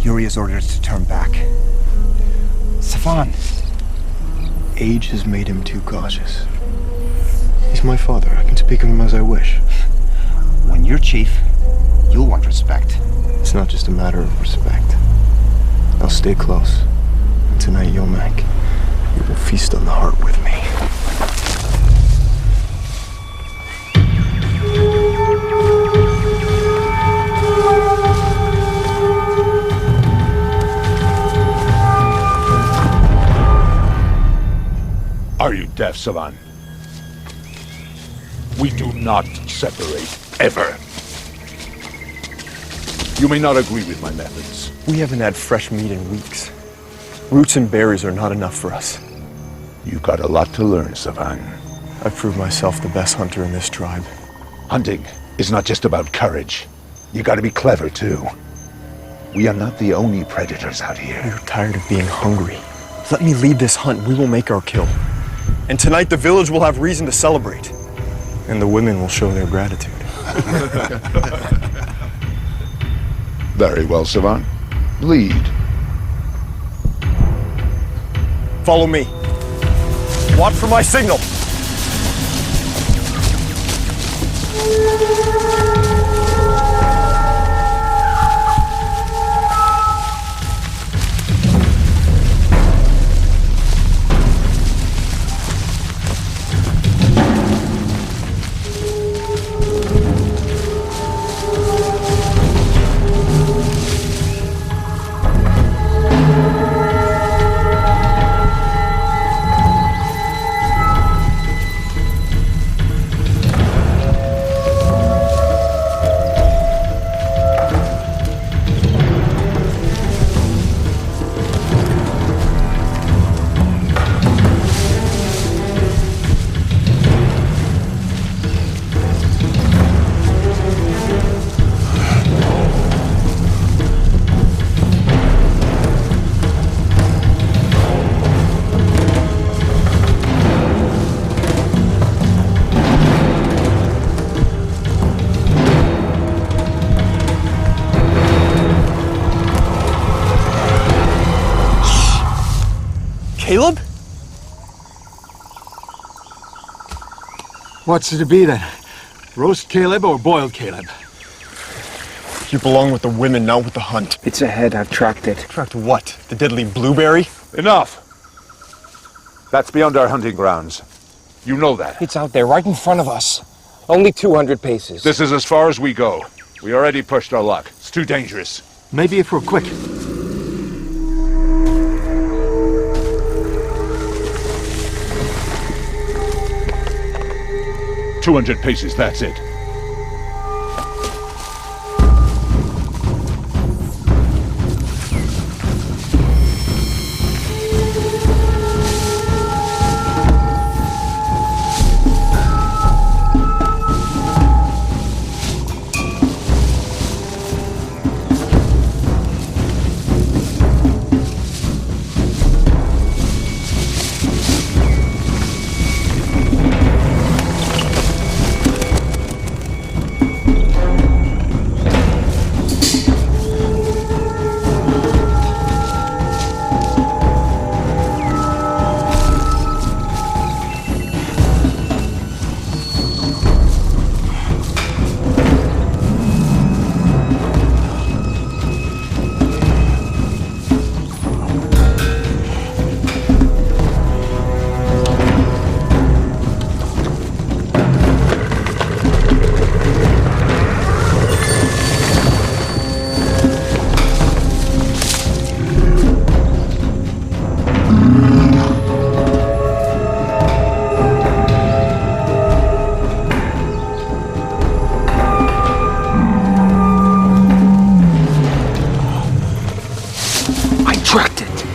Yuri has ordered us to turn back. Savan! Age has made him too cautious. He's my father. I can speak of him as I wish. When you're chief, you'll want respect. It's not just a matter of respect. I'll stay close. And tonight, Yomak, you will feast on the heart with me. Are you deaf, Savan? We do not separate, ever. You may not agree with my methods. We haven't had fresh meat in weeks. Roots and berries are not enough for us. You've got a lot to learn, Savan. I've proved myself the best hunter in this tribe. Hunting is not just about courage. You gotta be clever, too. We are not the only predators out here. We're tired of being hungry. Let me lead this hunt and we will make our kill. And tonight the village will have reason to celebrate. And the women will show their gratitude. Very well, Savan. Lead. Follow me. Watch for my signal. Caleb? What's it to be then? Roast Caleb or boiled Caleb? You belong with the women, not with the hunt. It's ahead, I've tracked it. Tracked what? The deadly blueberry? Enough! That's beyond our hunting grounds. You know that. It's out there, right in front of us. Only 200 paces. This is as far as we go. We already pushed our luck. It's too dangerous. Maybe if we're quick. 200 paces, that's it.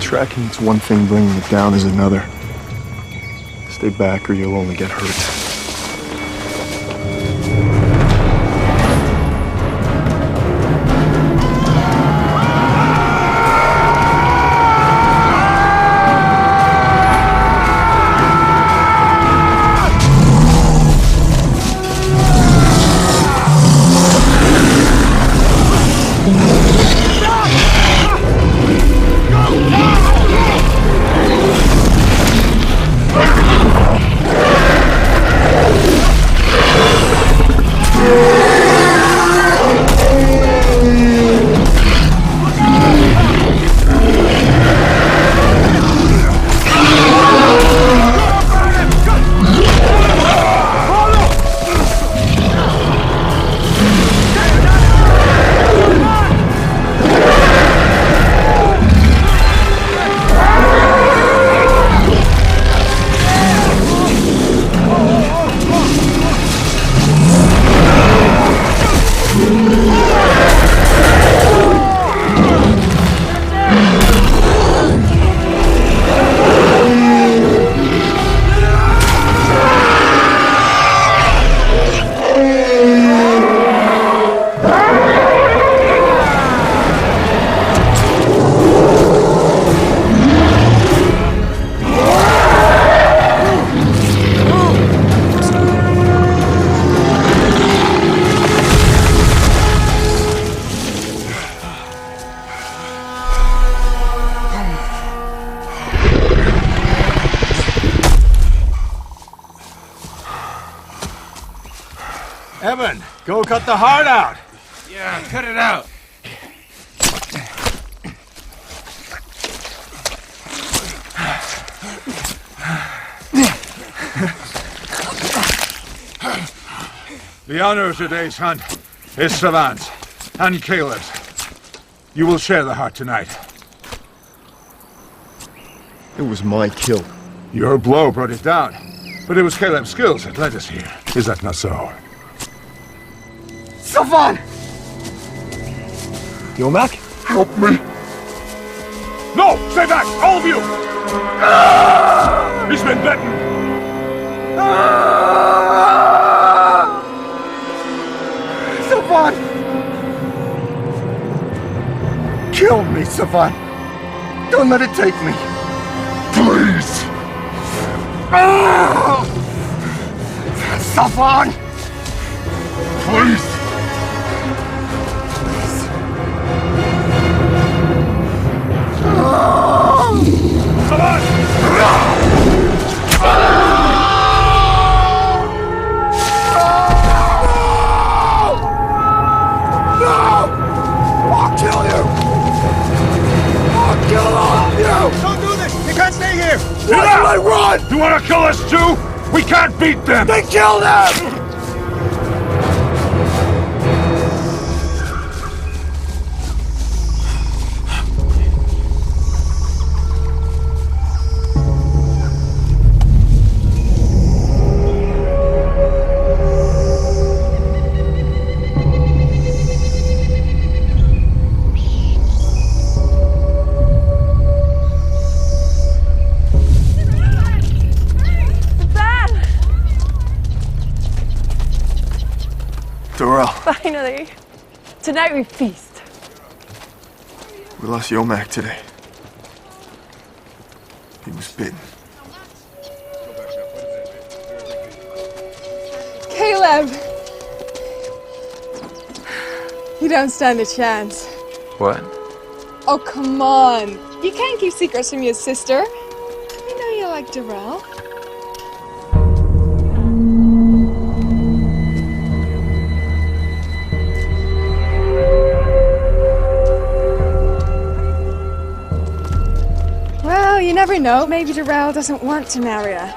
Tracking's one thing, bringing it down is another. Stay back or you'll only get hurt. Evan, go cut the heart out. Yeah, cut it out. The honor of today's hunt is Savant's and Caleb's. You will share the heart tonight. It was my kill. Your blow brought it down, but it was Caleb's skills that led us here. Is that not so? Savant! Yomak? Help me! No! Stay back! All of you! He's been bitten! Savant! Kill me, Savant! Don't let it take me! Please! Savant! Please! I'll kill you! I'll kill all of you! Don't do this! You can't stay here! Why do I run? You want to kill us too? We can't beat them! They killed him! Durrell, Finally. Tonight we feast. we lost Yomak today. He was bitten. Caleb! You don't stand a chance. What? Oh, come on. You can't keep secrets from your sister. I know you like Darrell. Well, you never know. Maybe Darrell doesn't want to marry a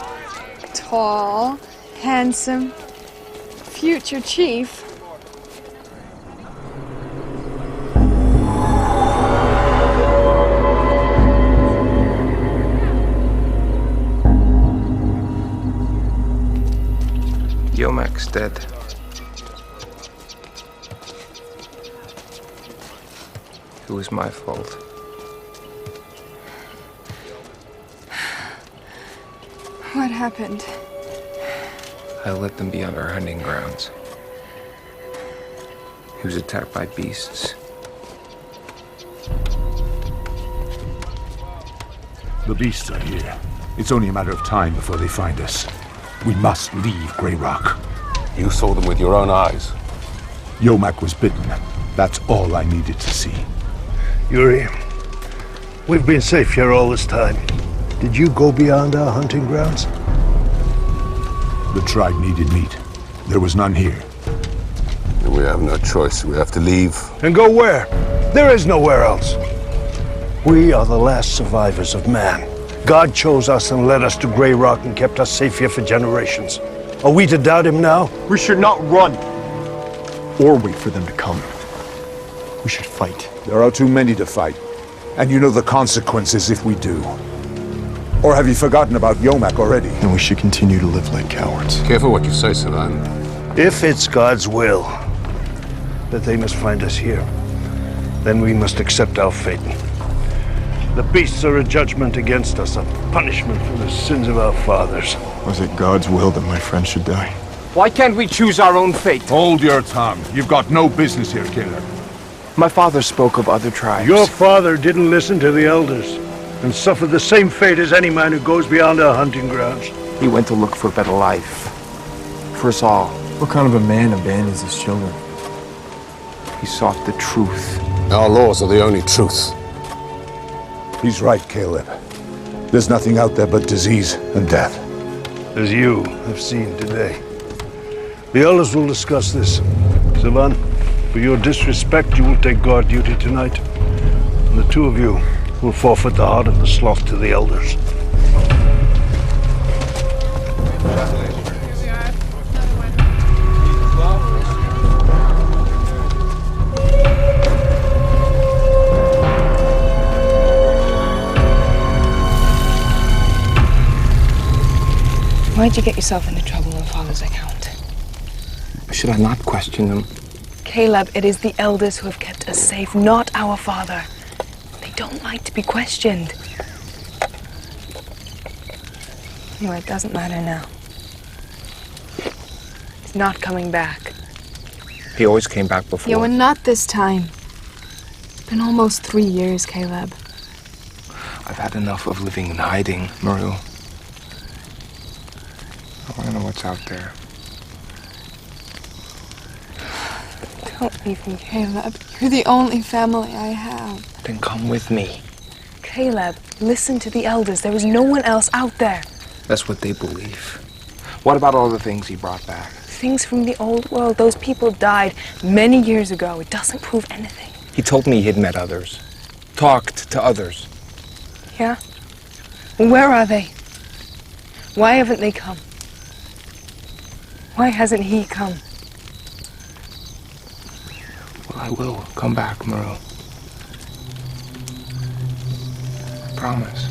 tall, handsome, future chief. Yomak's dead. It was my fault. What happened? I let them be on our hunting grounds. He was attacked by beasts. The beasts are here. It's only a matter of time before they find us. We must leave Grey Rock. You saw them with your own eyes. Yomak was bitten. That's all I needed to see. Yuri, we've been safe here all this time. Did you go beyond our hunting grounds? The tribe needed meat. There was none here. We have no choice. We have to leave. And go where? There is nowhere else. We are the last survivors of man. God chose us and led us to Grey Rock and kept us safe here for generations. Are we to doubt him now? We should not run or wait for them to come. We should fight. There are too many to fight. And you know the consequences if we do. Or have you forgotten about Yomak already? Then we should continue to live like cowards. Careful what you say, Savan. If it's God's will that they must find us here, then we must accept our fate. The beasts are a judgment against us, a punishment for the sins of our fathers. Was it God's will that my friend should die? Why can't we choose our own fate? Hold your tongue. You've got no business here, Caleb. My father spoke of other tribes. Your father didn't listen to the elders and suffered the same fate as any man who goes beyond our hunting grounds. He went to look for a better life. For us all. What kind of a man abandons his children? He sought the truth. Our laws are the only truth. He's right, Caleb. There's nothing out there but disease and death. As you have seen today. The elders will discuss this. Sivan, for your disrespect, you will take guard duty tonight. And the two of you will forfeit the heart of the sloth to the elders. Why'd you get yourself into trouble on Father's account? Should I not question them? Caleb, it is the elders who have kept us safe, not our father. They don't like to be questioned. Anyway, it doesn't matter now. He's not coming back. He always came back before. Yeah, well, not this time. It's been almost 3 years, Caleb. I've had enough of living in hiding, Maru. I want to know what's out there. Don't leave me, Caleb. You're the only family I have. Then come with me. Caleb, listen to the elders. There is no one else out there. That's what they believe. What about all the things he brought back? Things from the old world. Those people died many years ago. It doesn't prove anything. He told me he'd met others. Talked to others. Yeah? Where are they? Why haven't they come? Why hasn't he come? Well, I will come back, Maru. I promise.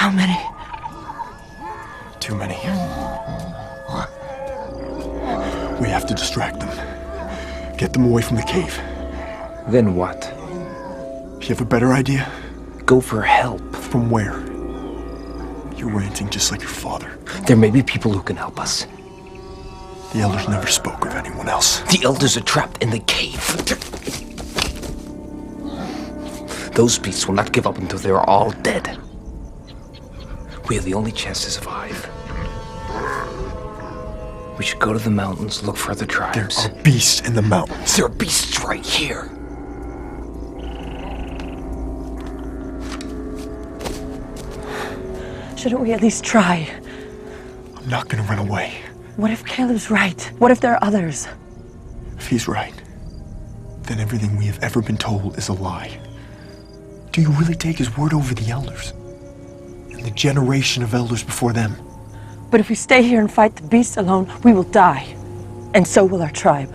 How many? Too many. We have to distract them. Get them away from the cave. Then what? You have a better idea? Go for help. From where? You're ranting just like your father. There may be people who can help us. The elders never spoke of anyone else. The elders are trapped in the cave. Those beasts will not give up until they are all dead. We have the only chance to survive. We should go to the mountains, look for other tribes. There are beasts in the mountains. There are beasts right here. Shouldn't we at least try? I'm not gonna run away. What if Caleb's right? What if there are others? If he's right, then everything we have ever been told is a lie. Do you really take his word over the elders? And the generation of elders before them? But if we stay here and fight the beasts alone, we will die. And so will our tribe.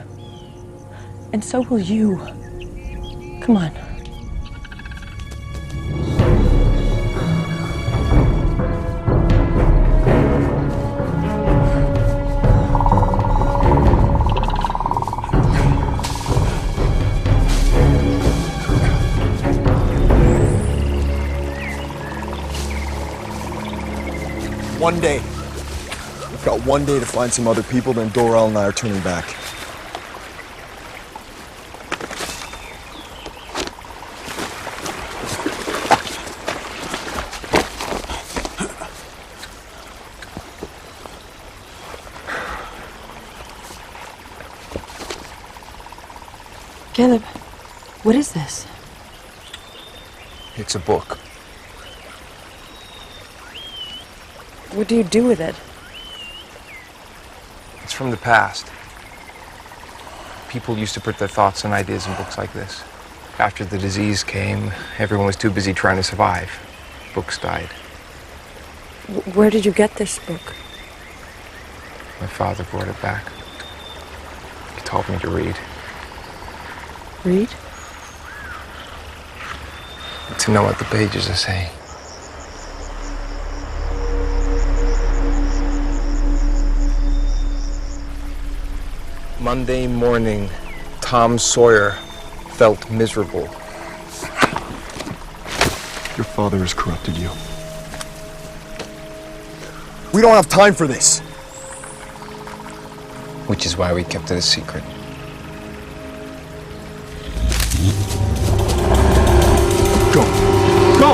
And so will you. Come on. One day. We've got one day to find some other people, then Doral and I are turning back. Caleb, what is this? It's a book. What do you do with it? It's from the past. People used to put their thoughts and ideas in books like this. After the disease came, everyone was too busy trying to survive. Books died. Where did you get this book? My father brought it back. He taught me to read. Read? To know what the pages are saying. Monday morning, Tom Sawyer felt miserable. Your father has corrupted you. We don't have time for this. Which is why we kept it a secret. Go! Go!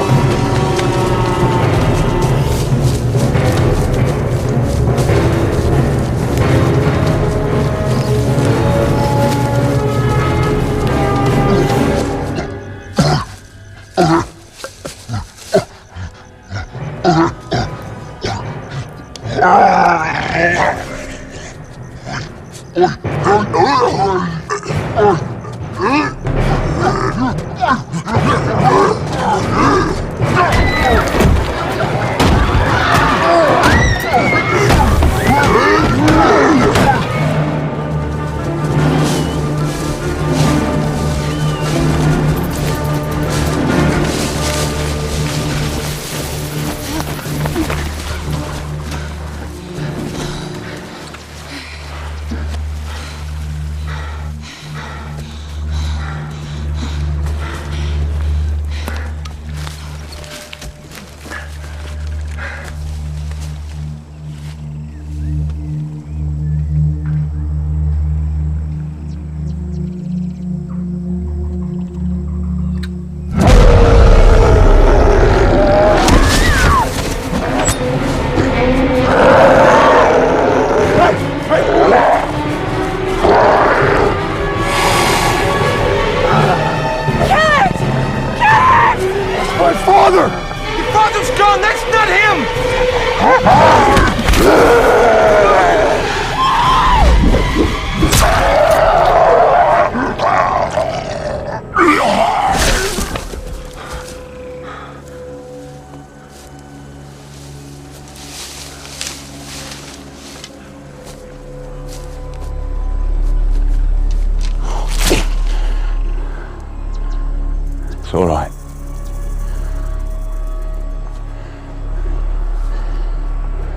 It's all right.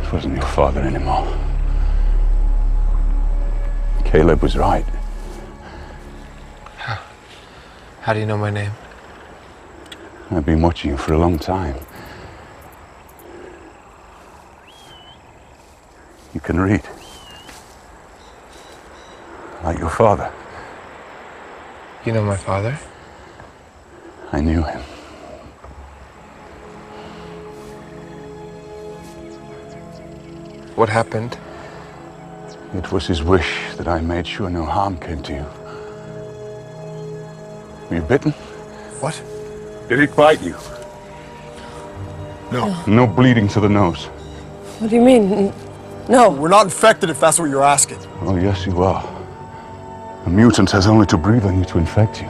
It wasn't your father anymore. Caleb was right. How do you know my name? I've been watching you for a long time. You can read. Like your father. You know my father? I knew him. What happened? It was his wish that I made sure no harm came to you. Were you bitten? What? Did it bite you? No. No bleeding to the nose. What do you mean? No. We're not infected if that's what you're asking. Oh, yes, you are. A mutant has only to breathe on you to infect you.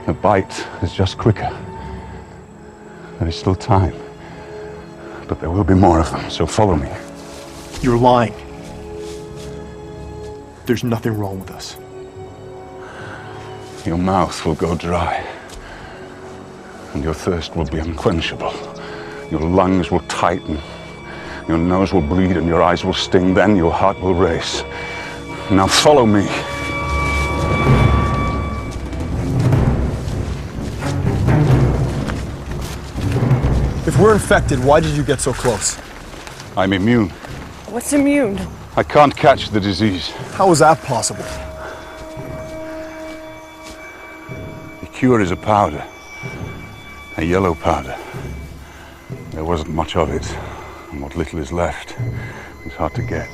A bite is just quicker. There is still time. But there will be more of them, so follow me. You're lying. There's nothing wrong with us. Your mouth will go dry. And your thirst will be unquenchable. Your lungs will tighten. Your nose will bleed and your eyes will sting. Then your heart will race. Now follow me. If we're infected, why did you get so close? I'm immune. What's immune? I can't catch the disease. How is that possible? The cure is a powder. A yellow powder. There wasn't much of it, and what little is left is hard to get.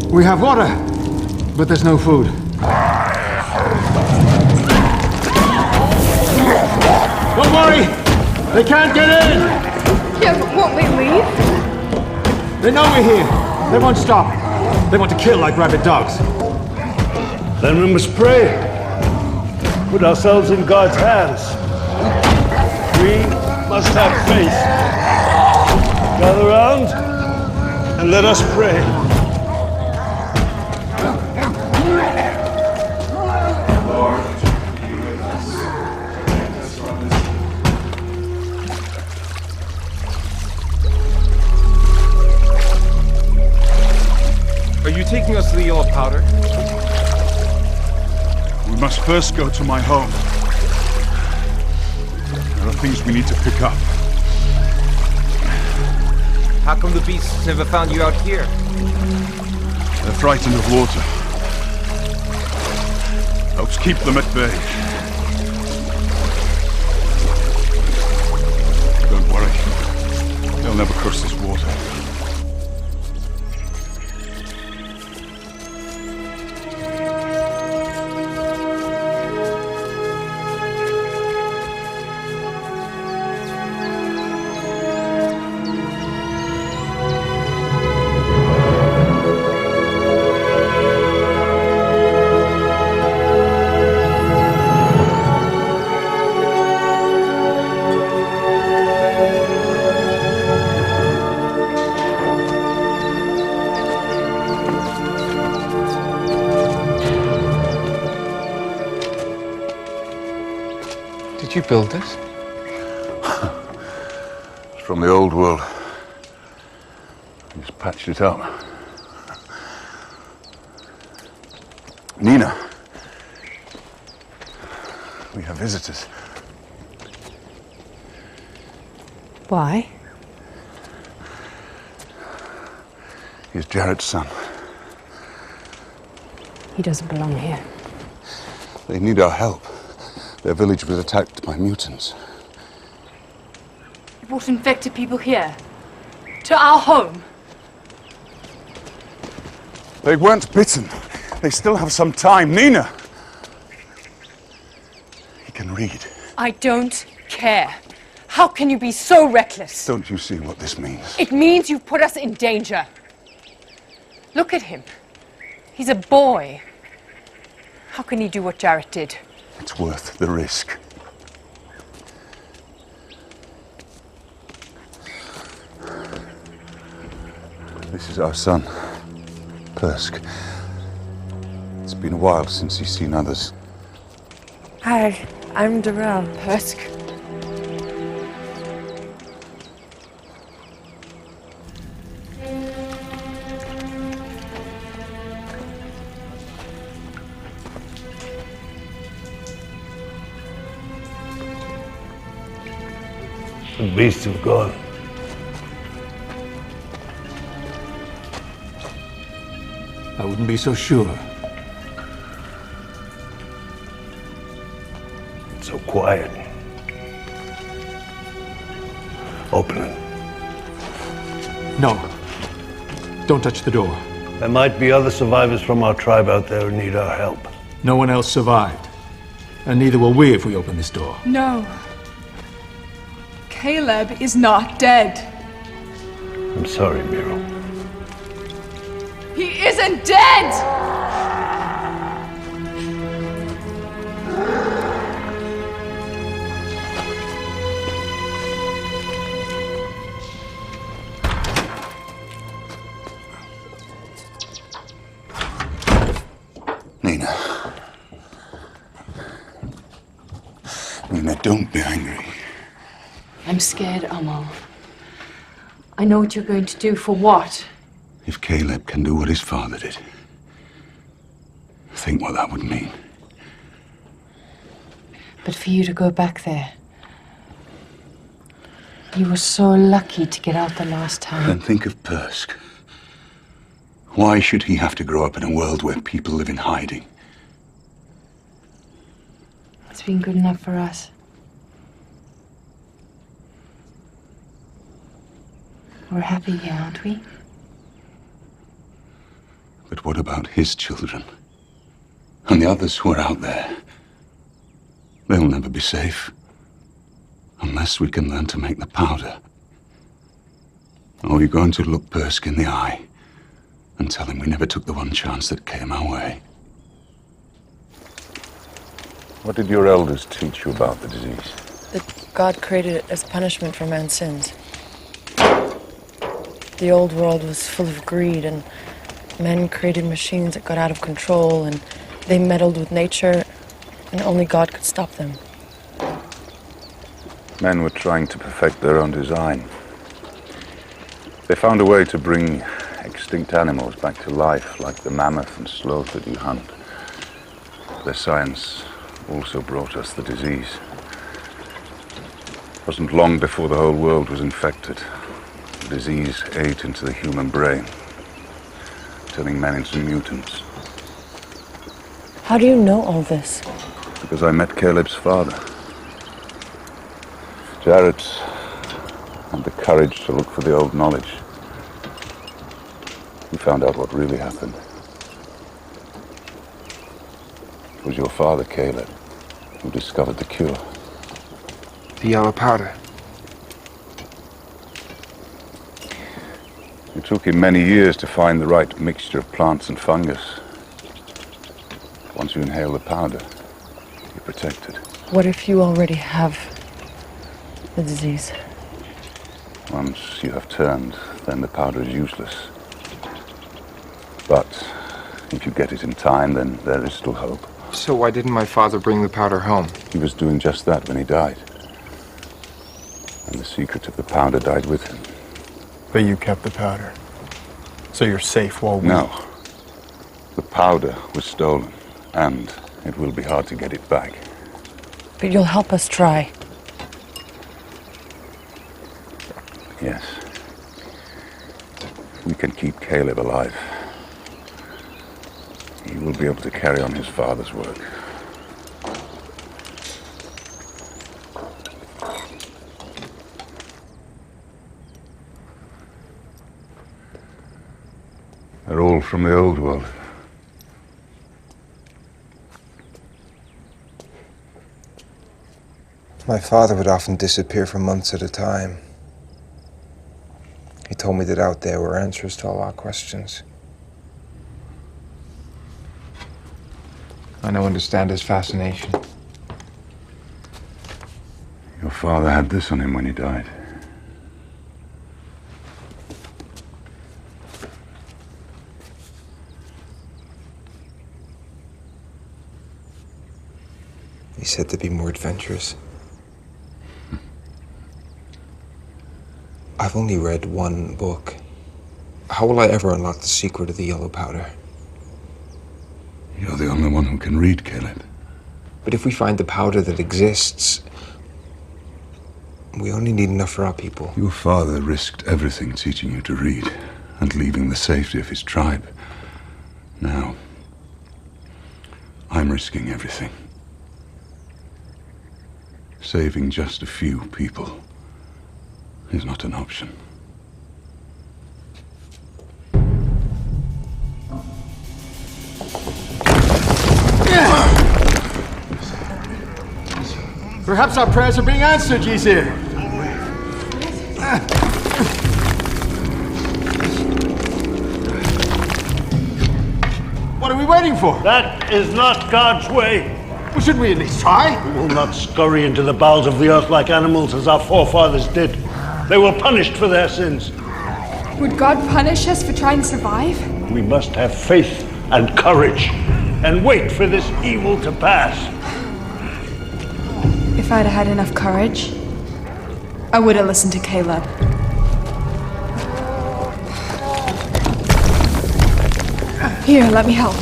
We have water, but there's no food. Don't worry! They can't get in! Yeah, but won't we leave? They know we're here. They won't stop. They want to kill like rabid dogs. Then we must pray. Put ourselves in God's hands. We must have faith. Gather round and let us pray. Are you taking us to the Yellow Powder? We must first go to my home. There are things we need to pick up. How come the beasts never found you out here? They're frightened of water. Let's keep them at bay. Don't worry. They'll never cross this water. Did you build this? It's from the old world. Just patched it up. Nina. We have visitors. Why? He's Jarrett's son. He doesn't belong here. They need our help. Their village was attacked by mutants. You brought infected people here. To our home. They weren't bitten. They still have some time. Nina! He can read. I don't care. How can you be so reckless? Don't you see what this means? It means you've put us in danger. Look at him. He's a boy. How can he do what Jarrett did? It's worth the risk. This is our son, Persk. It's been a while since he's seen others. Hi, I'm Darrell. Persk. The beasts have gone. I wouldn't be so sure. It's so quiet. Open it. No. Don't touch the door. There might be other survivors from our tribe out there who need our help. No one else survived. And neither will we if we open this door. No. Caleb is not dead. I'm sorry, Miro. He isn't dead! Nina. Nina, don't be angry. I'm scared, Amal. I know what you're going to do. For what? If Caleb can do what his father did, think what that would mean. But for you to go back there. You were so lucky to get out the last time. Then think of Persk. Why should he have to grow up in a world where people live in hiding? It's been good enough for us. We're happy here, aren't we? But what about his children? And the others who are out there? They'll never be safe. Unless we can learn to make the powder. Are we going to look Persk in the eye and tell him we never took the one chance that came our way? What did your elders teach you about the disease? That God created it as punishment for man's sins. The old world was full of greed, and men created machines that got out of control, and they meddled with nature, and only God could stop them. Men were trying to perfect their own design. They found a way to bring extinct animals back to life, like the mammoth and sloth that you hunt. Their science also brought us the disease. It wasn't long before the whole world was infected. The disease ate into the human brain, turning men into mutants. How do you know all this? Because I met Caleb's father. Jarrett had the courage to look for the old knowledge. He found out what really happened. It was your father, Caleb, who discovered the cure. The yellow powder. It took him many years to find the right mixture of plants and fungus. Once you inhale the powder, you're protected. What if you already have the disease? Once you have turned, then the powder is useless. But if you get it in time, then there is still hope. So why didn't my father bring the powder home? He was doing just that when he died. And the secret of the powder died with him. But you kept the powder. So you're safe while we... No. The powder was stolen, and it will be hard to get it back. But you'll help us try. Yes. We can keep Caleb alive. He will be able to carry on his father's work. They're all from the old world. My father would often disappear for months at a time. He told me that out there were answers to all our questions. I don't understand his fascination. Your father had this on him when he died. He said to be more adventurous. I've only read one book. How will I ever unlock the secret of the yellow powder? You're the only one who can read, Caleb. But if we find the powder that exists, we only need enough for our people. Your father risked everything teaching you to read and leaving the safety of his tribe. Now, I'm risking everything. Saving just a few people is not an option. Perhaps our prayers are being answered, Ysir. What are we waiting for? That is not God's way. Well, shouldn't we at least try? We will not scurry into the bowels of the earth like animals as our forefathers did. They were punished for their sins. Would God punish us for trying to survive? We must have faith and courage and wait for this evil to pass. If I'd had enough courage, I would have listened to Caleb. Here, let me help.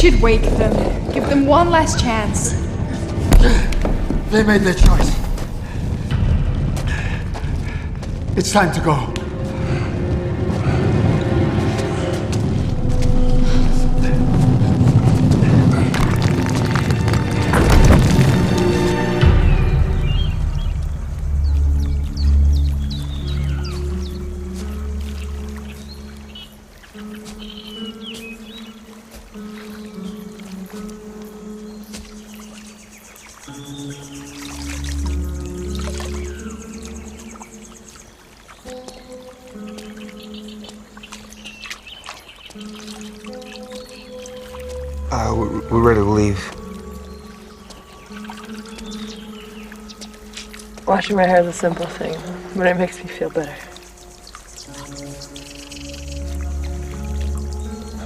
should wake them. Give them one last chance. They made their choice. It's time to go. We're ready to leave. Washing my hair is a simple thing, but it makes me feel better.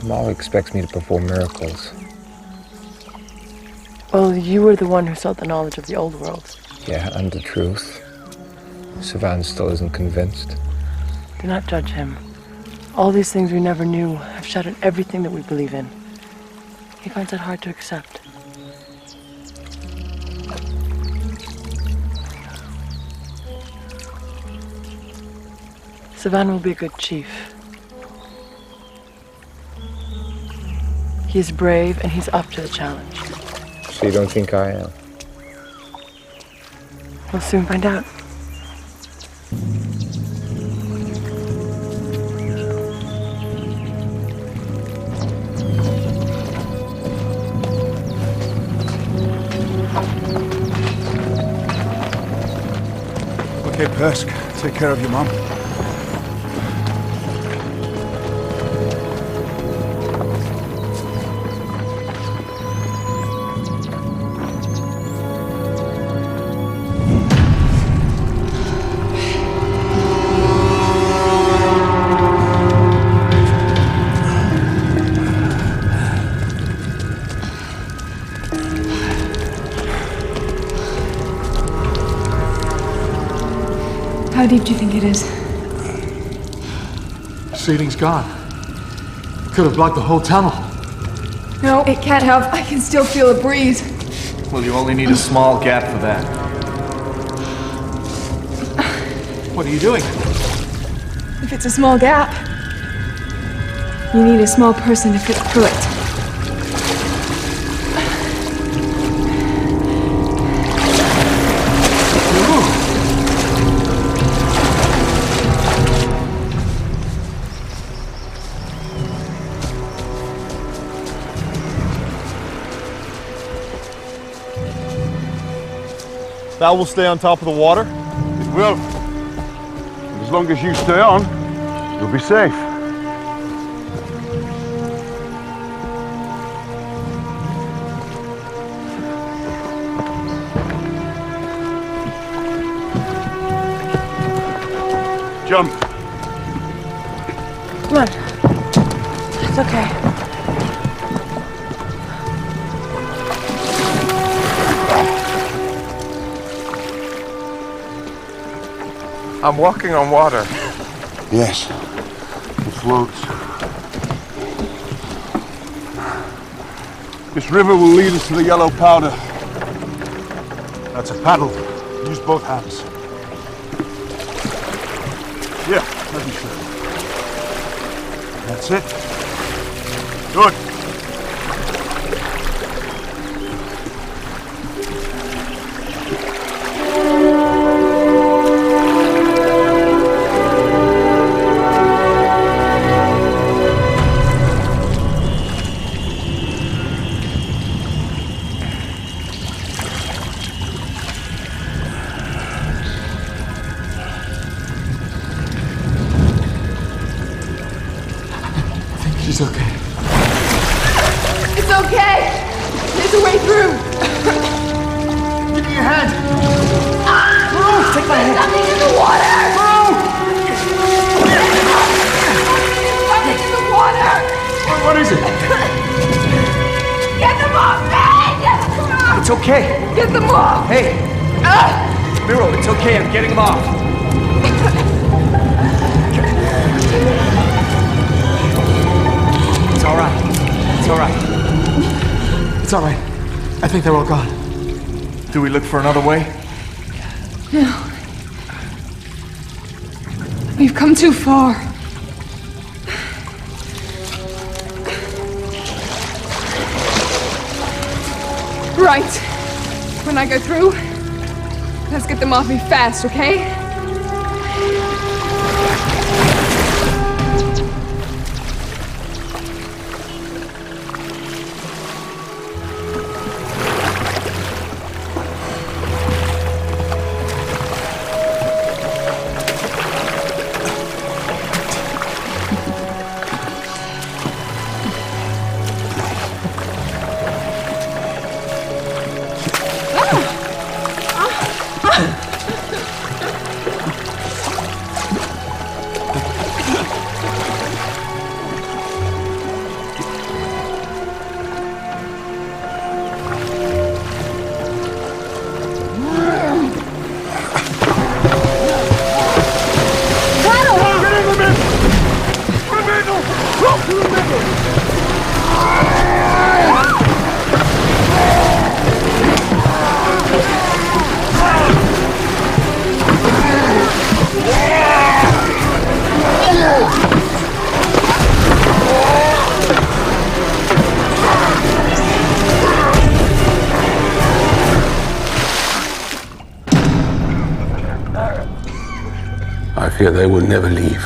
Mom expects me to perform miracles. Well, you were the one who sought the knowledge of the old world. Yeah, and the truth. Savan still isn't convinced. Do not judge him. All these things we never knew have shattered everything that we believe in. He finds it hard to accept. Savan will be a good chief. He is brave and he's up to the challenge. So you don't think I am? We'll soon find out. Okay, Persk, take care of your mom. How deep do you think it is? Seating's gone. Could have blocked the whole tunnel. No, it can't have. I can still feel a breeze. Well, you only need a small gap for that. What are you doing? If it's a small gap, you need a small person to fit through it. That will stay on top of the water? It will. And as long as you stay on, you'll be safe. Jump. Come on. It's okay. I'm walking on water. Yes, it floats. This river will lead us to the yellow powder. That's a paddle. Use both hands. Yeah, let me show you. That's it. Good. She's okay. It's okay! There's a way through! Give me your hand! Take my hand! There's nothing in the water! There's nothing in the water! What is it? Get them off me! It's okay. Get them off! Hey! Miro, it's okay. I'm getting him off. It's all right. It's all right. all right. I think they're all gone. Do we look for another way? No. We've come too far. Right. When I go through, let's get them off me fast, okay? I fear they will never leave.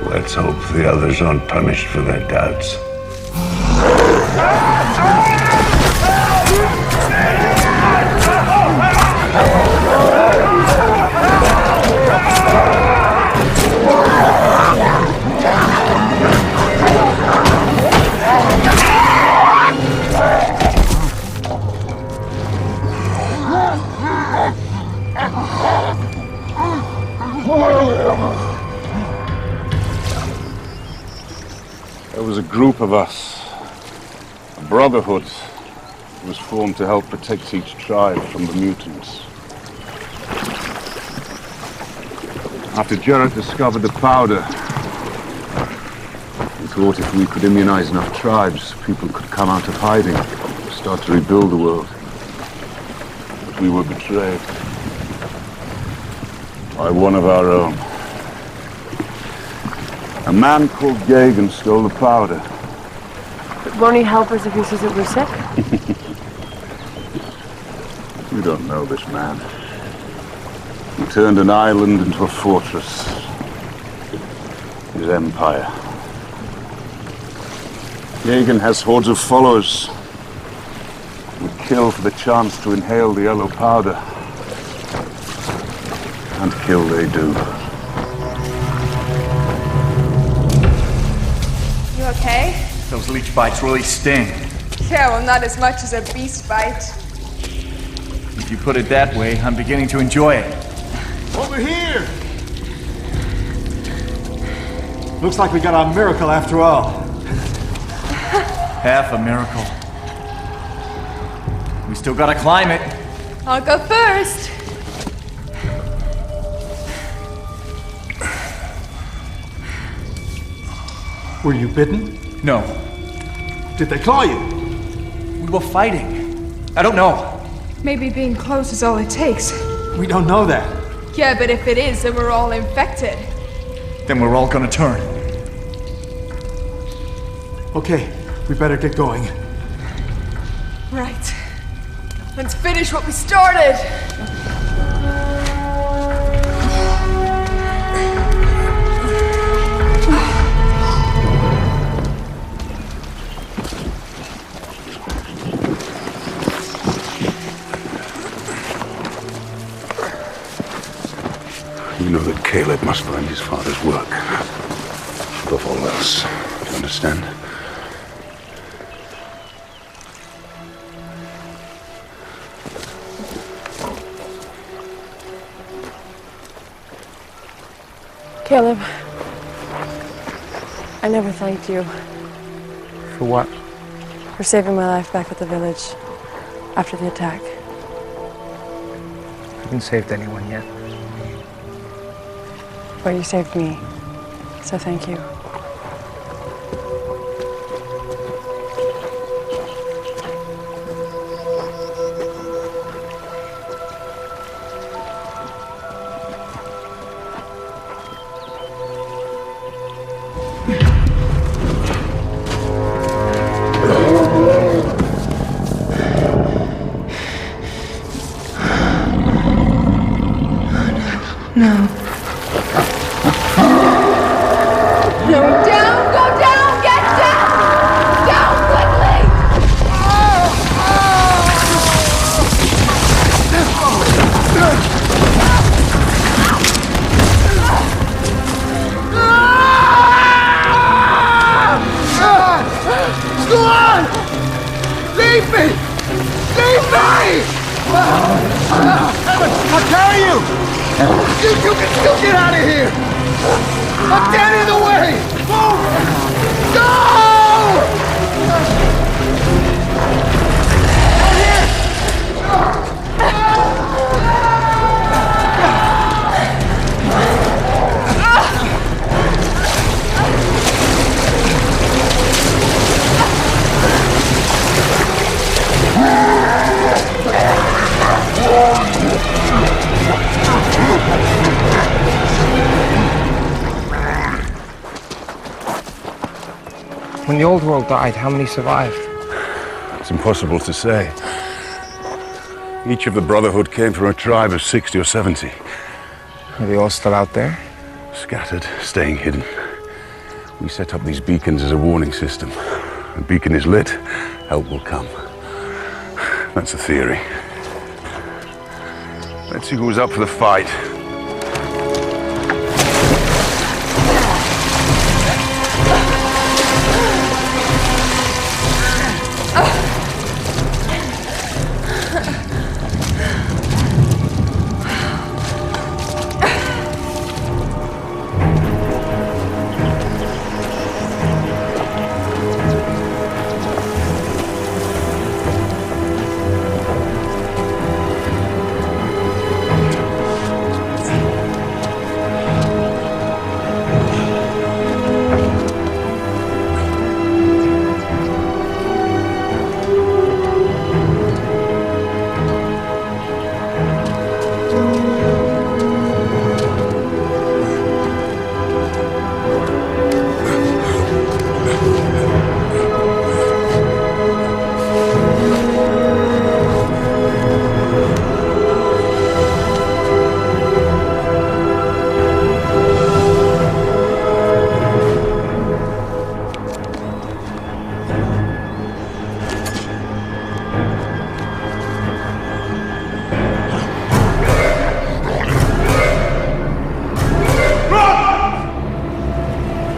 Let's hope the others aren't punished for their doubts. There was a group of us, a brotherhood, that was formed to help protect each tribe from the mutants. After Jarrett discovered the powder, we thought if we could immunize enough tribes, people could come out of hiding, start to rebuild the world. But we were betrayed by one of our own. A man called Gagan stole the powder. But won't he help us if he sees that we're sick? You don't know this man. He turned an island into a fortress. His empire. Gagan has hordes of followers who kill for the chance to inhale the yellow powder. And kill they do. You okay? Those leech bites really sting. Yeah, well, not as much as a beast bite. If you put it that way, I'm beginning to enjoy it. Over here! Looks like we got our miracle after all. Half a miracle. We still gotta climb it. I'll go first. Were you bitten? No. Did they claw you? We were fighting. I don't know. Maybe being close is all it takes. We don't know that. Yeah, but if it is, then we're all infected. Then we're all gonna turn. Okay, we better get going. Right. Let's finish what we started. You know that Caleb must find his father's work. Above all else. You understand? Caleb, I never thanked you For what? for saving my life back at the village after the attack. I haven't saved anyone yet. But you saved me, so thank you. Leave me! Leave me! I'll carry you! You can still get out of here! I'm dead in the way! Move! Go! When the old world died, how many survived? It's impossible to say. Each of the Brotherhood came from a tribe of 60 or 70. Are they all still out there? Scattered, staying hidden. We set up these beacons as a warning system. A beacon is lit, help will come. That's the theory. Let's see who's up for the fight.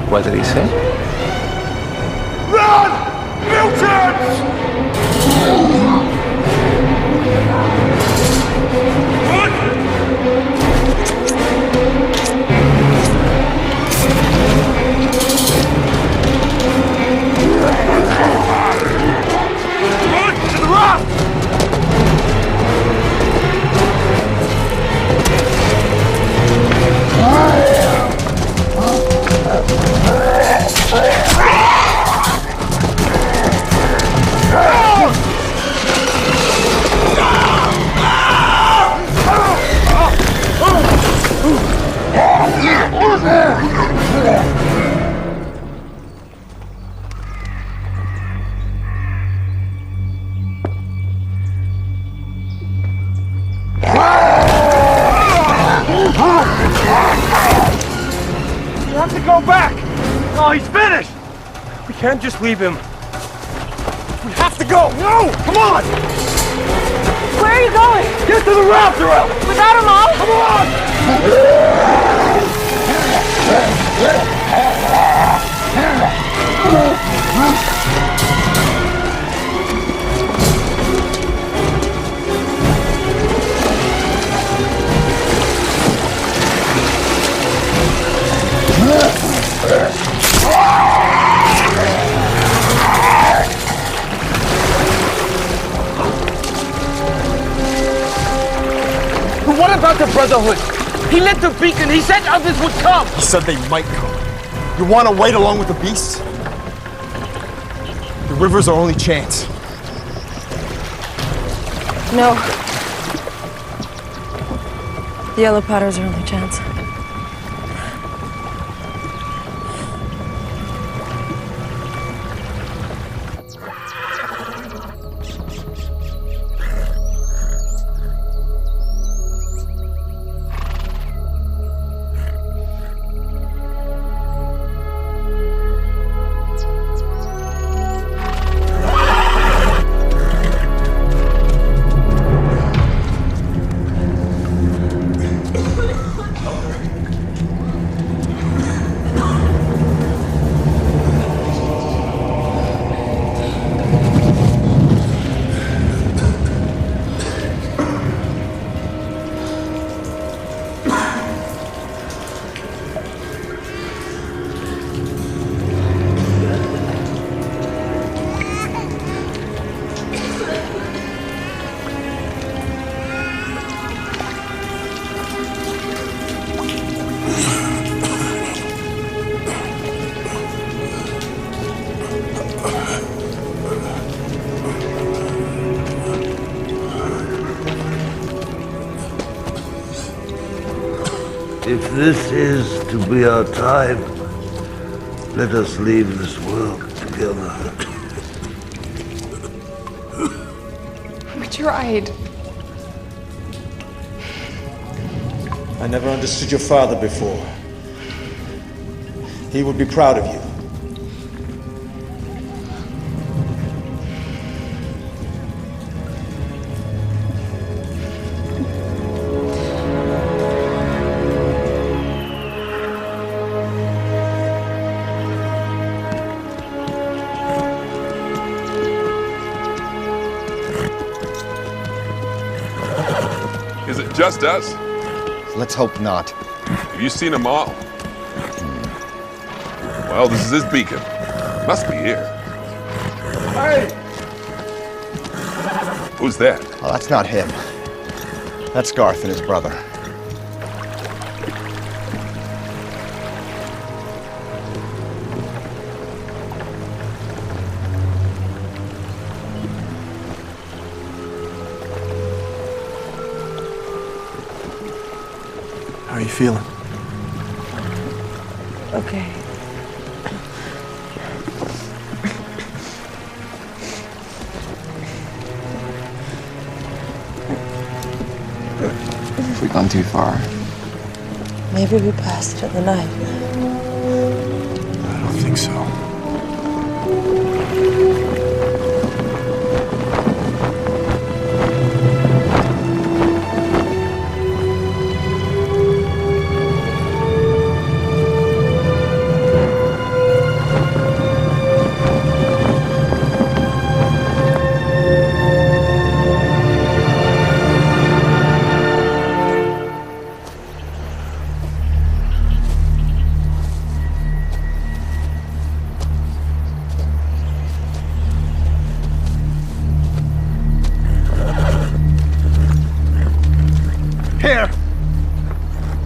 What did he say? Run! Mutants! To the left! You have to go back! No, he's finished! We can't just leave him. We have to go! No! Come on! Where are you going? Get to the Raptor! Without him all? Come on! But what about the Brotherhood? He lit the beacon. He said others would come. He said they might come. You want to wait along with the beasts? The river's our only chance. No. The Yellow Potter's our only chance. If this is to be our time, let us leave this world together. We tried. I never understood your father before. He would be proud of you. Is it just us? Let's hope not. Have you seen them all? Well, this is his beacon. Must be here. Hey! Who's that? Oh, that's not him. That's Garth and his brother. How are you feeling? Okay. Have we gone too far? Maybe we passed it in the night. I don't think so. Here!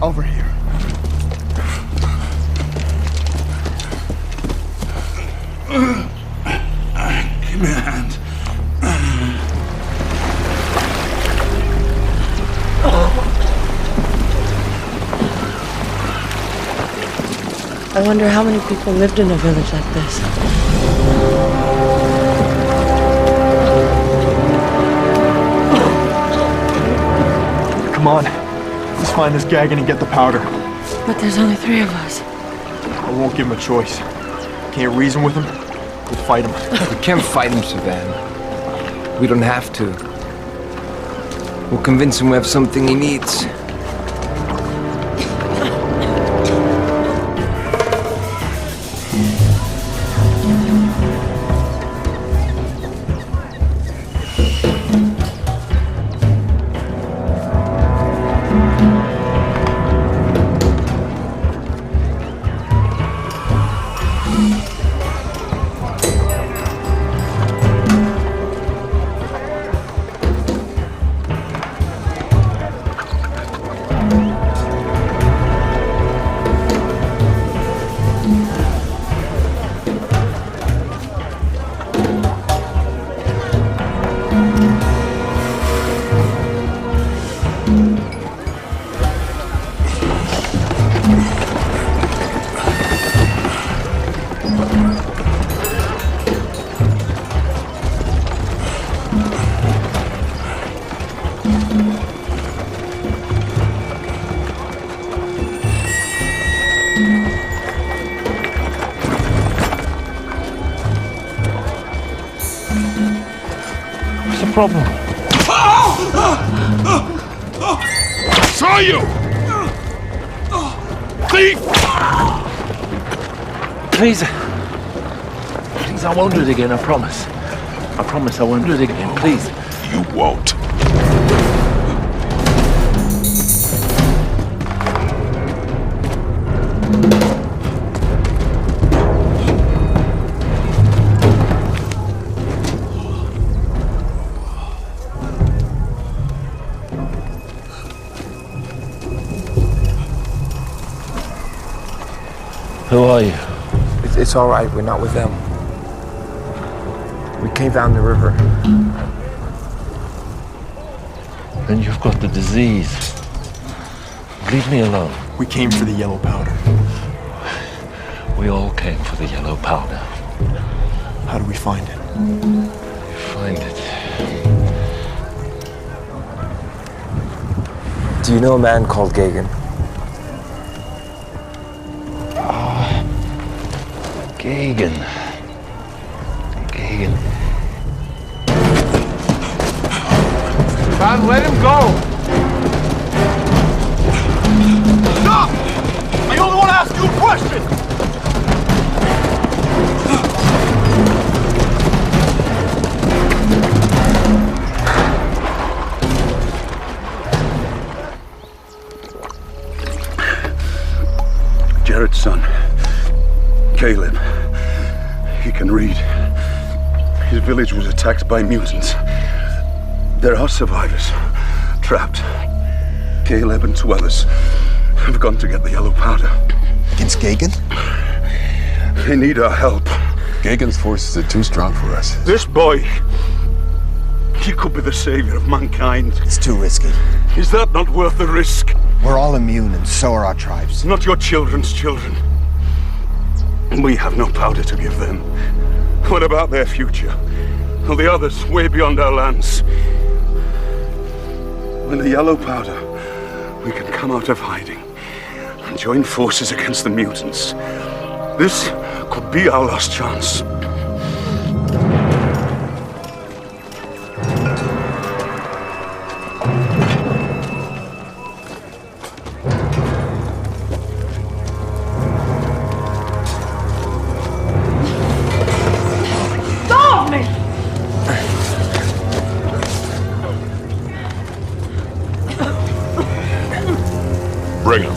Over here. Give me a hand. I wonder how many people lived in a village like this. Come on. Let's find this Gagan and get the powder. But there's only 3 of us. I won't give him a choice. Can't reason with him. We'll fight him. We can't fight him, Savan. We don't have to. We'll convince him we have something he needs. What's the problem? Saw you! Thief! Please. Please, I won't do it again, I promise. I promise I won't do it again, please. You won't. Who are you? It's all right. We're not with them. We came down the river. And you've got the disease. Leave me alone. We came for the yellow powder. We all came for the yellow powder. How do we find it? Find it. Do you know a man called Gagan? Gagan. Gagan. Man, let him go! Stop! I only want to ask you a question! Jared's son, Caleb. He can read. His village was attacked by mutants. There are survivors, trapped. Caleb and 2 others have gone to get the yellow powder. Against Gagan? They need our help. Gagan's forces are too strong for us. This boy, he could be the savior of mankind. It's too risky. Is that not worth the risk? We're all immune, and so are our tribes. Not your children's children. We have no powder to give them. What about their future? Or the others way beyond our lands? With the yellow powder, we can come out of hiding and join forces against the mutants. This could be our last chance. Bring him.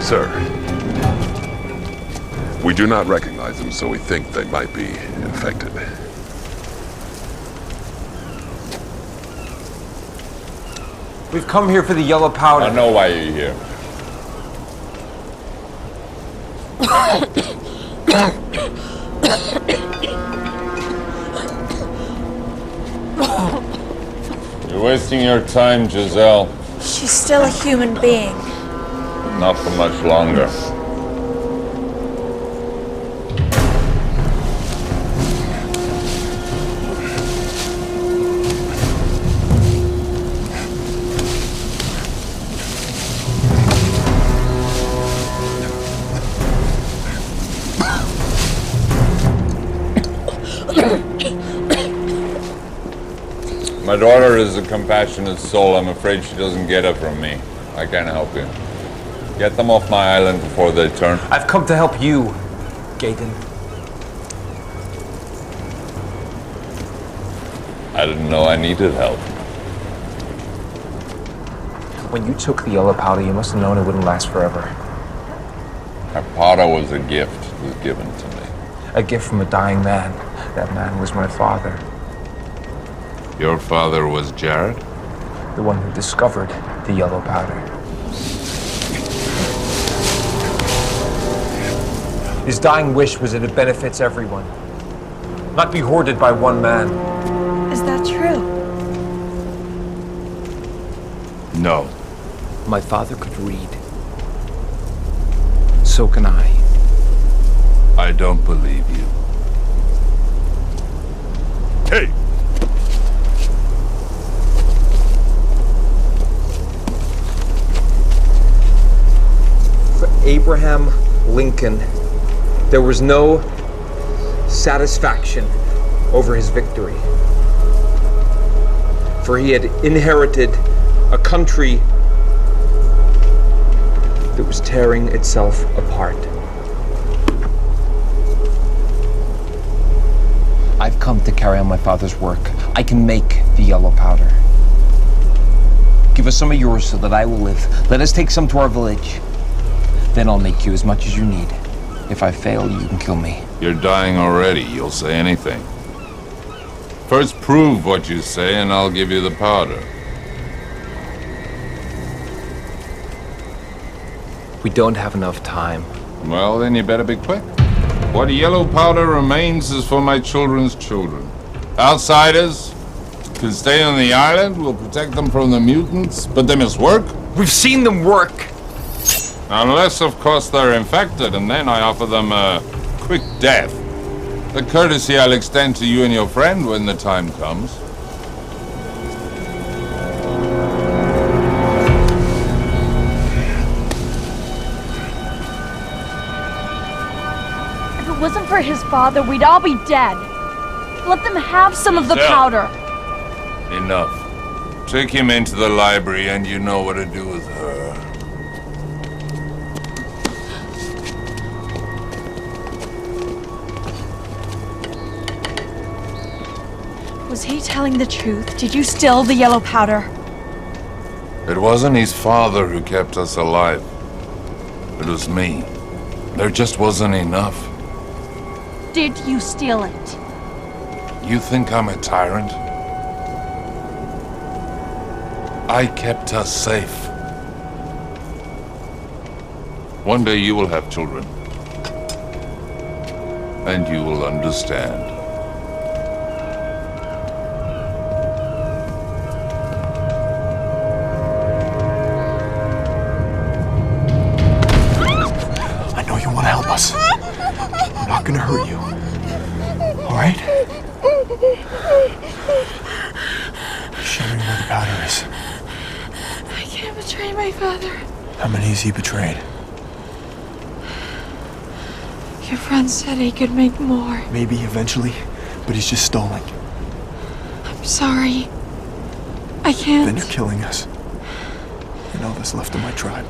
Sir, we do not recognize them, so we think they might be infected. We've come here for the yellow powder. I know why you're here. You're wasting your time, Giselle. She's still a human being. Not for much longer. My daughter is a compassionate soul. I'm afraid she doesn't get it from me. I can't help you. Get them off my island before they turn. I've come to help you, Gagan. I didn't know I needed help. When you took the yellow powder, you must have known it wouldn't last forever. That powder was a gift. It was given to me. A gift from a dying man. That man was my father. Your father was Jared? The one who discovered the yellow powder. His dying wish was that it benefits everyone, not be hoarded by one man. Is that true? No. My father could read. So can I. I don't believe you. Hey! For Abraham Lincoln, there was no satisfaction over his victory. For he had inherited a country that was tearing itself apart. I've come to carry on my father's work. I can make the yellow powder. Give us some of yours so that I will live. Let us take some to our village. Then I'll make you as much as you need. If I fail, you can kill me. You're dying already. You'll say anything. First prove what you say, and I'll give you the powder. We don't have enough time. Well, then you better be quick. What yellow powder remains is for my children's children. Outsiders can stay on the island. We'll protect them from the mutants, but they must work. We've seen them work. Unless, of course, they're infected, and then I offer them a quick death. The courtesy I'll extend to you and your friend when the time comes. If it wasn't for his father, we'd all be dead. Let them have some of the Still. powder. Enough. Take him into the library, and you know what to do with her. Was he telling the truth? Did you steal the yellow powder? It wasn't his father who kept us alive. It was me. There just wasn't enough. Did you steal it? You think I'm a tyrant? I kept us safe. One day you will have children. And you will understand. Us. I'm not gonna hurt you. All right? Show me where the powder is. I can't betray my father. How many has he betrayed? Your friend said he could make more. Maybe eventually, but he's just stalling. I'm sorry. I can't. Then you're killing us. And all that's left of my tribe.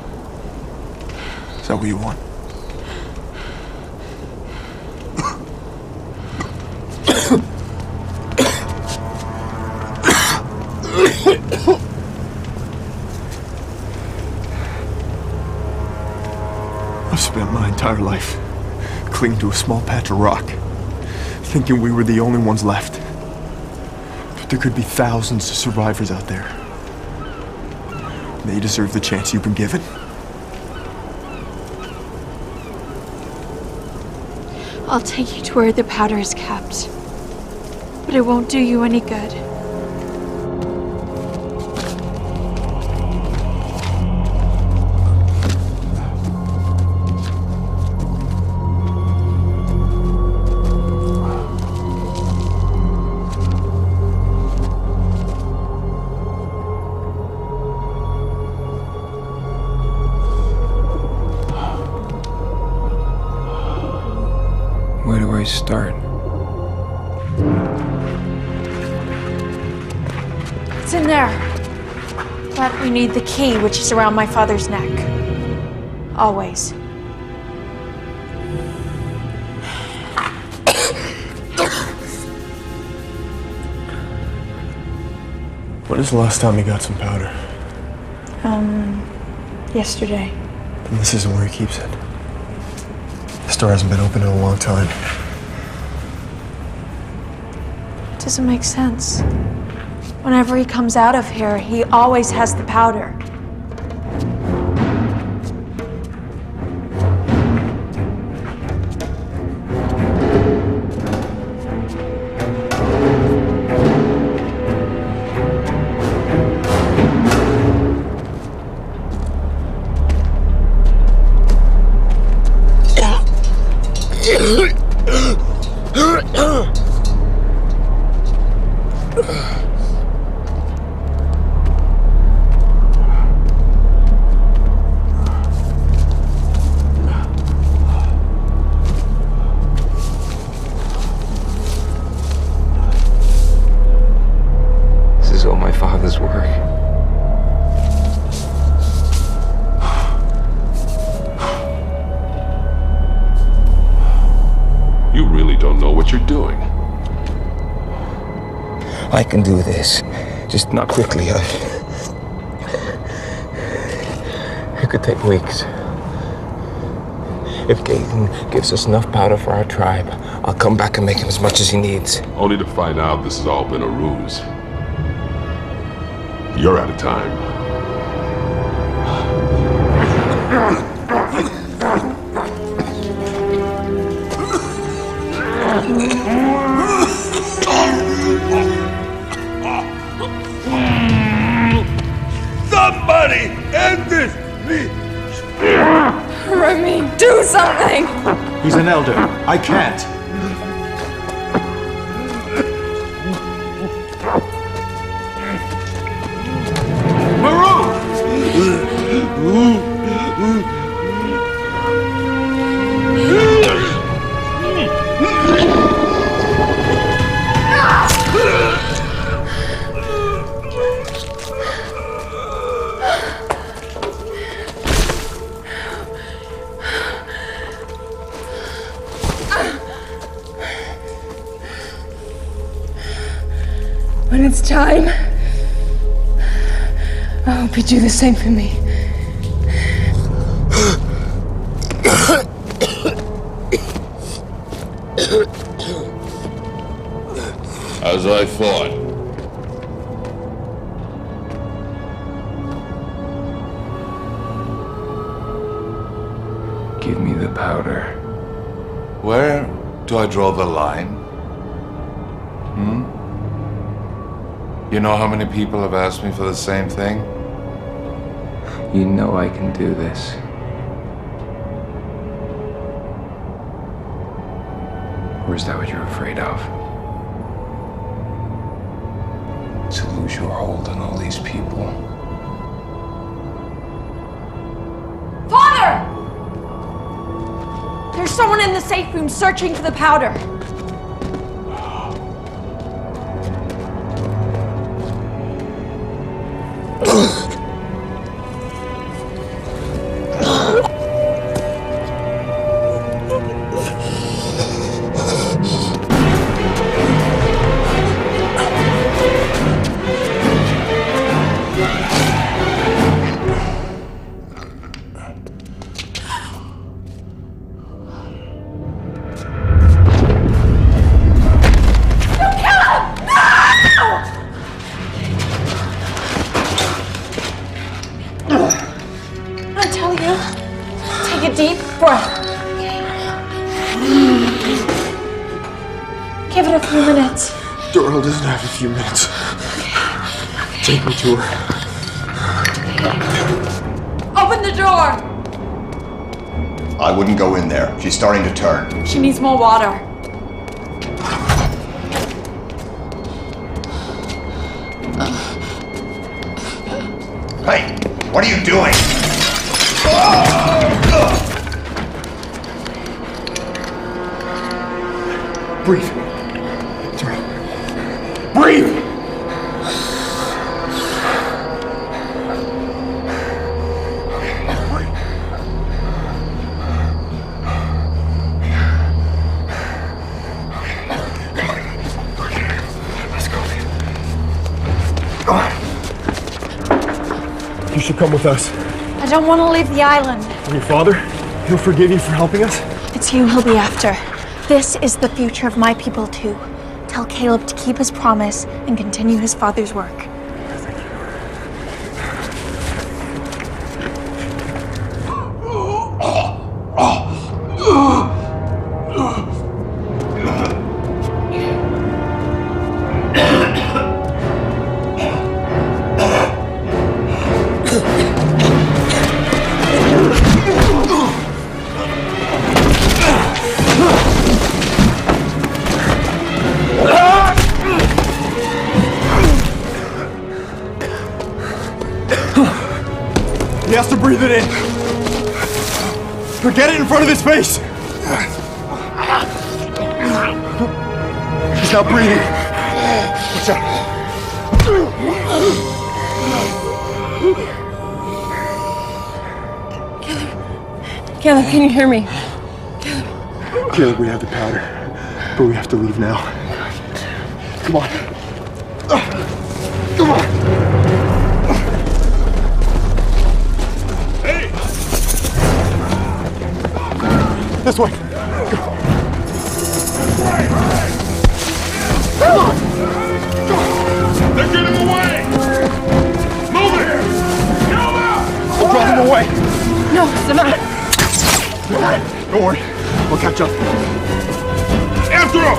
Is that what you want? I've spent my entire life clinging to a small patch of rock, thinking we were the only ones left. But there could be thousands of survivors out there. They deserve the chance you've been given. I'll take you to where the powder is kept. But it won't do you any good. Where do I start? It's in there. But we need the key, which is around my father's neck. Always. When is the last time you got some powder? Yesterday. And this isn't where he keeps it. The store hasn't been open in a long time. It doesn't make sense. Whenever he comes out of here, he always has the powder. This is all my father's work. You really don't know what you're doing. I can do this, just not quickly. It could take weeks. If Gaten gives us enough powder for our tribe, I'll come back and make him as much as he needs. Only to find out this has all been a ruse. You're out of time. Somebody end this, please! Remy, do something! He's an elder. I can't. When it's time, I hope you do the same for me. As I thought. Give me the powder. Where do I draw the line? You know how many people have asked me for the same thing? You know I can do this. Or is that what you're afraid of? To lose your hold on all these people? Father! There's someone in the safe room searching for the powder. I tell you, take a deep breath. Give it a few minutes. Doral doesn't have a few minutes. Take me to her. Open the door. I wouldn't go in there. She's starting to turn. She needs more water. Hey, what are you doing? Breathe. Doral. Breathe! You should come with us. I don't want to leave the island. And your father? He'll forgive you for helping us? It's you he'll be after. This is the future of my people too. Tell Caleb to keep his promise and continue his father's work. to breathe it in. Or get it in front of his face. He's not breathing. Watch out. Caleb, can you hear me? Caleb, we have the powder, but we have to leave now. Come on. Come on. Hey! This way. Come on! They're getting away! Move it! We'll drive them away. No, they're not. Don't worry. We'll catch up. After him!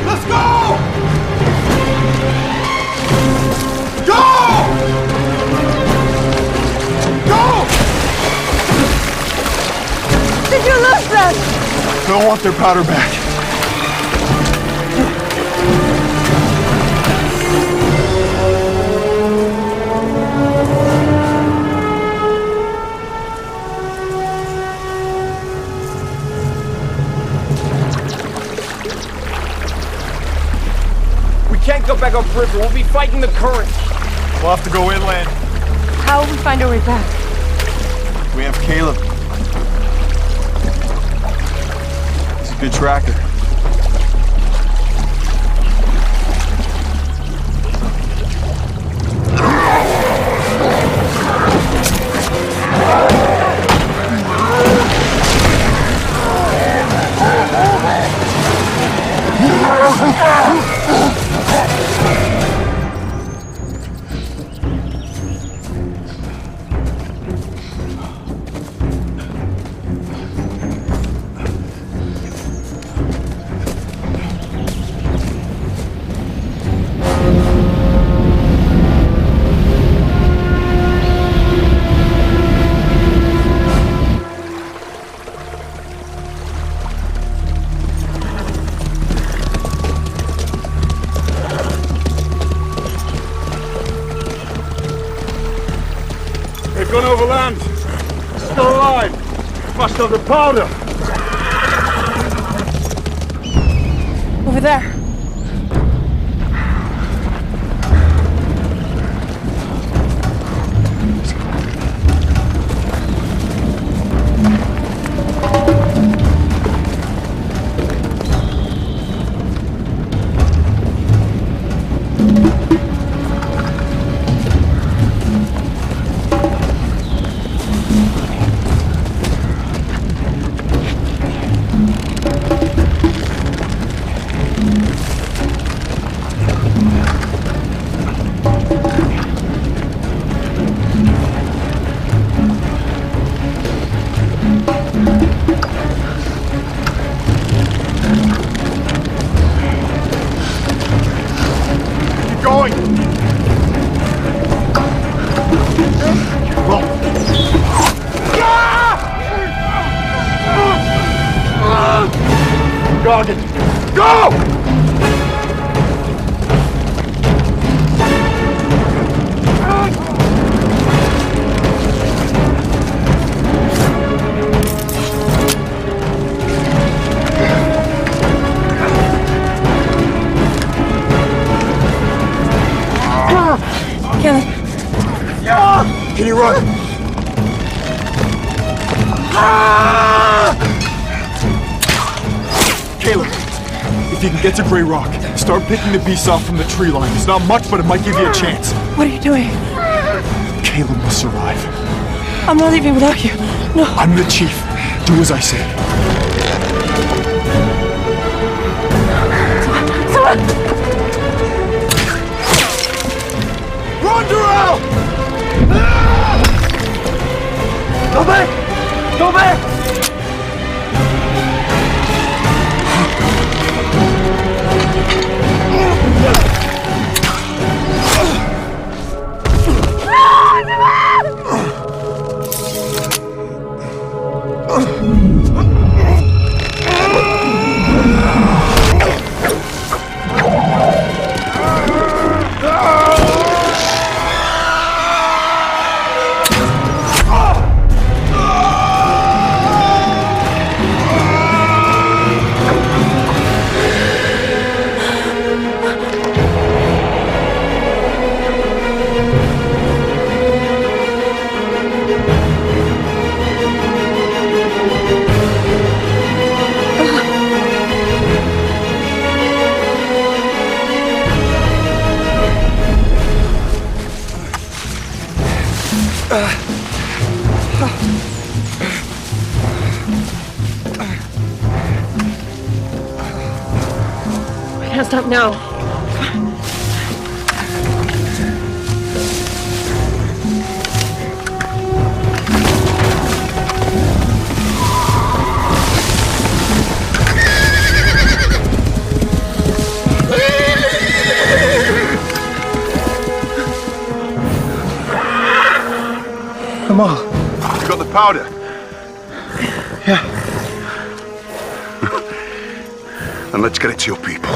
Let's go! Go! Go! Did you lose them? They don't want their powder back. We can't go back upriver. We'll be fighting the current. We'll have to go inland. How will we find our way back? We have Caleb. He's a good tracker. They've gone overland. Still alive. Must have the powder. Over there. Goggin! Go! Caleb. Can you run? Caleb, if you can get to Grey Rock, start picking the beasts off from the tree line. It's not much, but it might give you a chance. What are you doing? Caleb must survive. I'm not leaving without you. No. I'm the chief. Do as I say. Run, Durrell! Go back! Go back! We can't stop now. Kamal, You got the powder? yeah. Then let's get it to your people.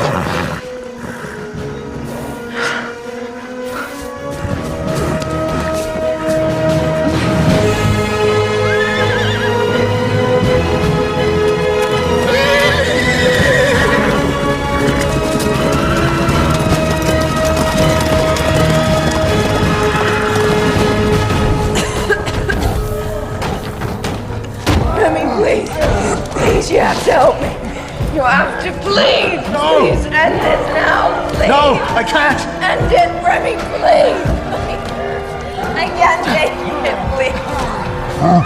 Remy, please. Please, you have to help me. You have to, please. No. Please end this now, please. No, I can't. End it, Remy, please. I can't take it, please.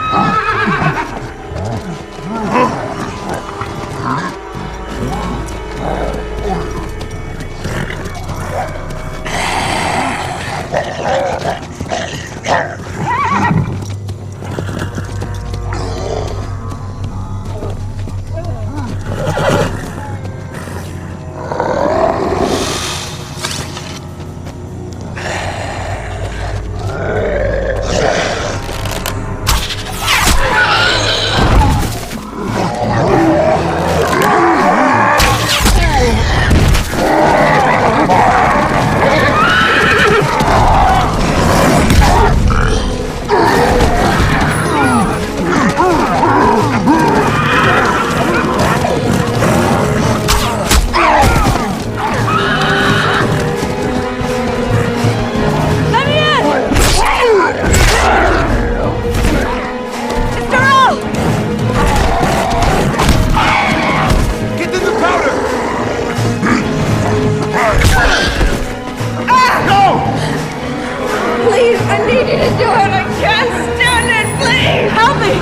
Please, I need you to do it. I can't stand it. Please, help me.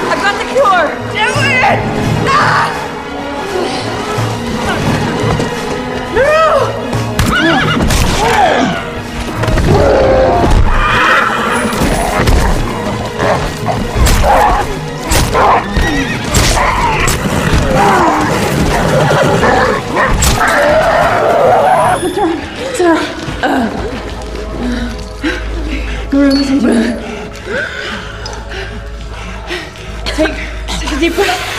I've got the cure. Do it. Ah! Take a deep breath.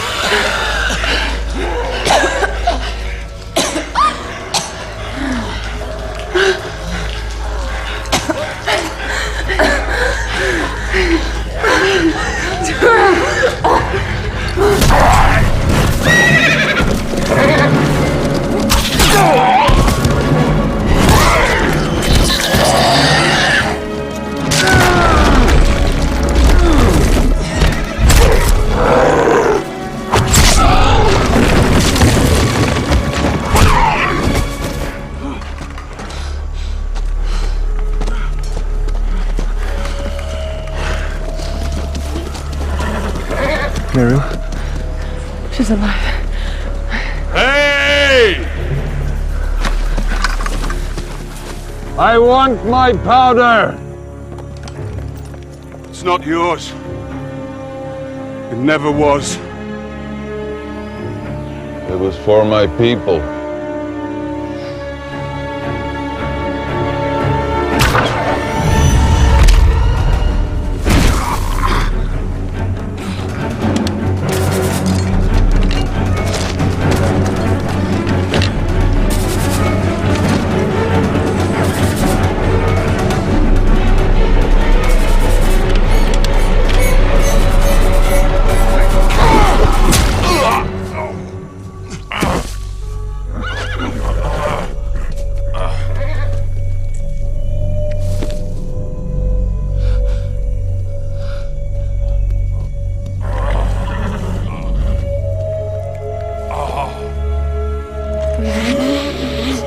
Meru? She's alive. Hey! I want my powder! It's not yours. It never was. It was for my people.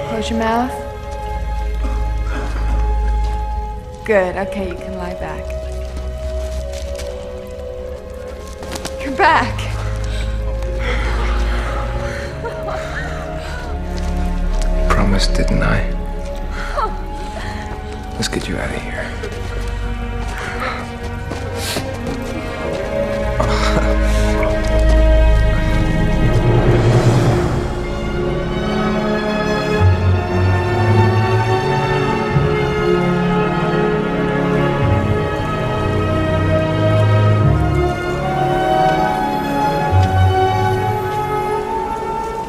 Close your mouth. Good. Okay, you can lie back. You're back. Promised, didn't I? Let's get you out of here.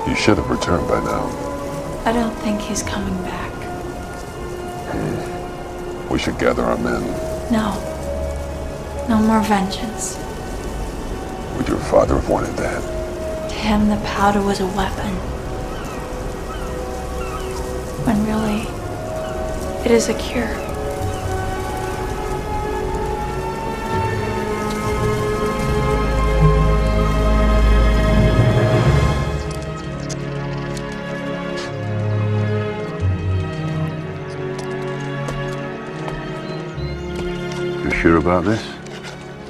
He should have returned by now. I don't think he's coming back. We should gather our men. No. No more vengeance. Would your father have wanted that? To him, the powder was a weapon. When really, it is a cure. Sure about this?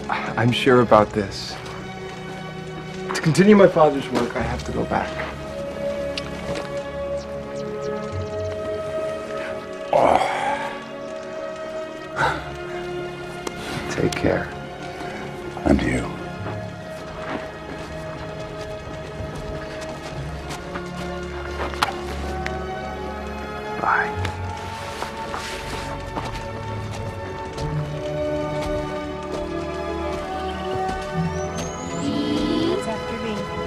I'm sure about this. To continue my father's work, I have to go back. Take care. And you. Bye.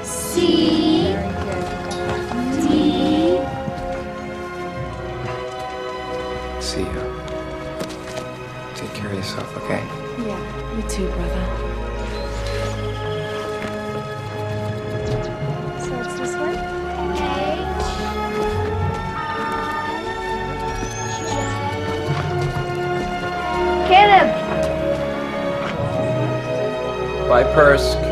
C. Very good. D. See you. Take care of yourself, okay? Yeah, you too, brother. So it's this way? Caleb! Bye, Persk.